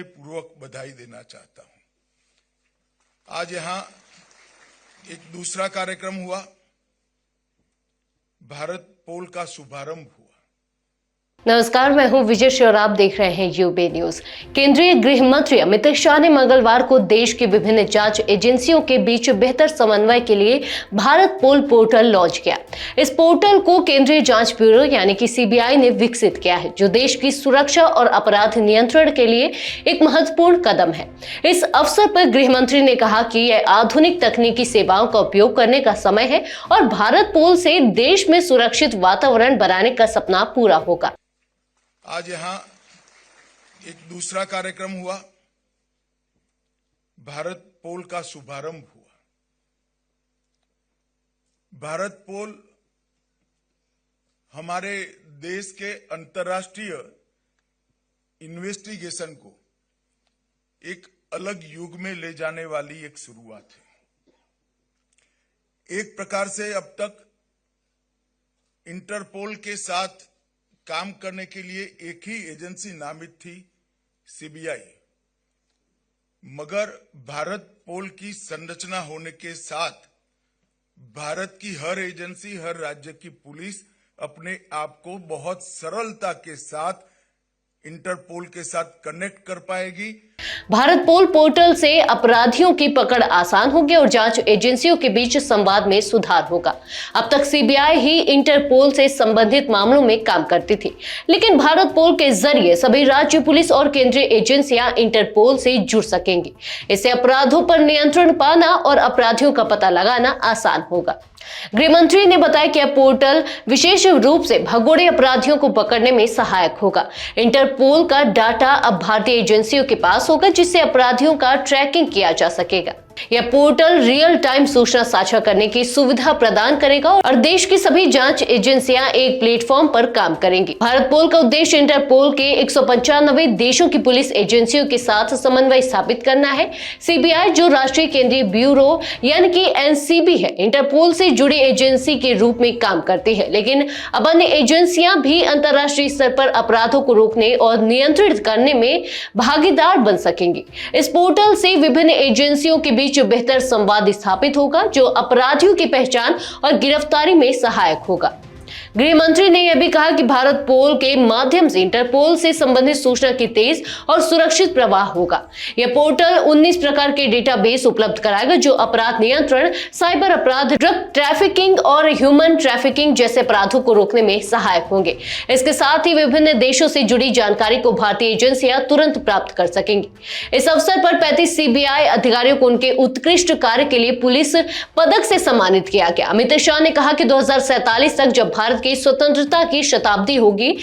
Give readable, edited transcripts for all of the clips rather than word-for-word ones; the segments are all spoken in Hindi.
विनय पूर्वक बधाई देना चाहता हूं। आज यहां एक दूसरा कार्यक्रम हुआ, भारत पोल का शुभारंभ हुआ। नमस्कार, मैं हूं विजय और आप देख रहे हैं यूबी न्यूज। केंद्रीय गृह मंत्री अमित शाह ने मंगलवार को देश की विभिन्न जांच एजेंसियों के बीच बेहतर समन्वय के लिए भारत पोल पोर्टल लॉन्च किया। इस पोर्टल को केंद्रीय जांच ब्यूरो यानी कि सीबीआई ने विकसित किया है, जो देश की सुरक्षा और अपराध नियंत्रण के लिए एक महत्वपूर्ण कदम है। इस अवसर पर गृह मंत्री ने कहा कि यह आधुनिक तकनीकी सेवाओं का उपयोग करने का समय है और भारत पोल से देश में सुरक्षित वातावरण बनाने का सपना पूरा होगा। आज यहां एक दूसरा कार्यक्रम हुआ, भारत पोल का शुभारंभ हुआ। भारत पोल हमारे देश के अंतर्राष्ट्रीय इन्वेस्टिगेशन को एक अलग युग में ले जाने वाली एक शुरुआत है। एक प्रकार से अब तक इंटरपोल के साथ काम करने के लिए एक ही एजेंसी नामित थी, सीबीआई, मगर भारत पोल की संरचना होने के साथ भारत की हर एजेंसी, हर राज्य की पुलिस अपने आप को बहुत सरलता के साथ इंटरपोल के साथ कनेक्ट कर पाएगी। भारत पोल पोर्टल से अपराधियों की पकड़ आसान होगी और जांच एजेंसियों के बीच संवाद में सुधार होगा। अब तक सीबीआई ही इंटरपोल से संबंधित मामलों में काम करती थी, लेकिन भारत पोल के जरिए सभी राज्य पुलिस और केंद्रीय एजेंसियां इंटरपोल से जुड़ सकेंगी। इससे अपराधों पर नियंत्रण पाना और अपराधियों का पता लगाना आसान होगा। गृह मंत्री ने बताया कि यह पोर्टल विशेष रूप से भगोड़े अपराधियों को पकड़ने में सहायक होगा। इंटरपोल का डाटा अब भारतीय एजेंसियों के पास होगा, जिससे अपराधियों का ट्रैकिंग किया जा सकेगा। यह पोर्टल रियल टाइम सूचना साझा करने की सुविधा प्रदान करेगा और देश की सभी जांच एजेंसियां एक प्लेटफॉर्म पर काम करेंगी। भारत पोल का उद्देश्य इंटरपोल के 195 देशों की पुलिस एजेंसियों के साथ समन्वय स्थापित करना है। सीबीआई, जो राष्ट्रीय केंद्रीय ब्यूरो यानी कि एनसीबी है, इंटरपोल से जुड़ी एजेंसी के रूप में काम करती है, लेकिन अब अन्य एजेंसियां भी अंतर्राष्ट्रीय स्तर पर अपराधों को रोकने और नियंत्रित करने में भागीदार बन सकेंगी। इस पोर्टल से विभिन्न एजेंसियों के बीच बेहतर संवाद स्थापित होगा, जो अपराधियों की पहचान और गिरफ्तारी में सहायक होगा। गृह मंत्री ने यह भी कहा कि भारत पोल के माध्यम से इंटरपोल से संबंधित सूचना की तेज और सुरक्षित प्रवाह होगा। यह पोर्टल 19 प्रकार के डेटाबेस उपलब्ध कराएगा, जो अपराध नियंत्रण, साइबर अपराध, ड्रग ट्रैफिकिंग और ह्यूमन ट्रैफिकिंग जैसे अपराधों को रोकने में सहायक होंगे। इसके साथ ही विभिन्न देशों से जुड़ी जानकारी को भारतीय एजेंसियां तुरंत प्राप्त कर सकेंगी। इस अवसर पर 35 सीबीआई अधिकारियों को उनके उत्कृष्ट कार्य के लिए पुलिस पदक से सम्मानित किया गया। अमित शाह ने कहा कि 2047 तक जब भारत की स्वतंत्रता की शताब्दी होगी,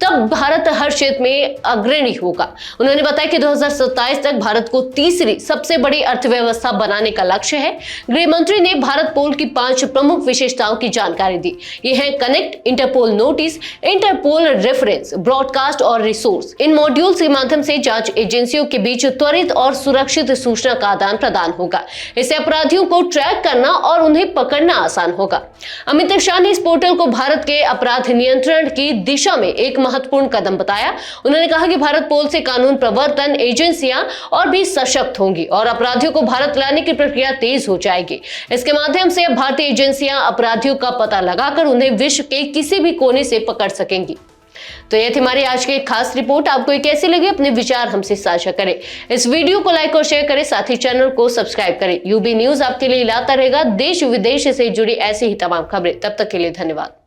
तब भारत हर क्षेत्र में अग्रणी होगा। उन्होंने बताया कि 2027 तक भारत को तीसरी सबसे बड़ी अर्थव्यवस्था बनाने का लक्ष्य है। गृह मंत्री ने भारत पोल की 5 प्रमुख विशेषताओं की जानकारी दी। ये है connect, Interpol notice, Interpol reference, broadcast और रिसोर्स। इन मॉड्यूल्स के माध्यम से जांच एजेंसियों के बीच त्वरित और सुरक्षित सूचना का आदान प्रदान होगा। इससे अपराधियों को ट्रैक करना और उन्हें पकड़ना आसान होगा। अमित शाह ने इस पोर्टल को भारत के अपराध नियंत्रण की दिशा में एक महत्वपूर्ण कदम बताया। उन्होंने कहा कि भारत पोल से कानून प्रवर्तन एजेंसियां और भी सशक्त होंगी और अपराधियों को भारत लाने की प्रक्रिया तेज हो जाएगी। इसके माध्यम से अब भारतीय एजेंसियां अपराधियों का पता लगाकर उन्हें विश्व के किसी भी कोने से पकड़ सकेंगी। तो यह थी हमारी आज की खास रिपोर्ट। आपको ये कैसी लगी, अपने विचार हमसे साझा करें। इस वीडियो को लाइक और शेयर करें, साथ ही चैनल को सब्सक्राइब करें। यूबी न्यूज आपके लिए लाता रहेगा देश विदेश से जुड़ी ऐसी ही तमाम खबरें। तब तक के लिए धन्यवाद।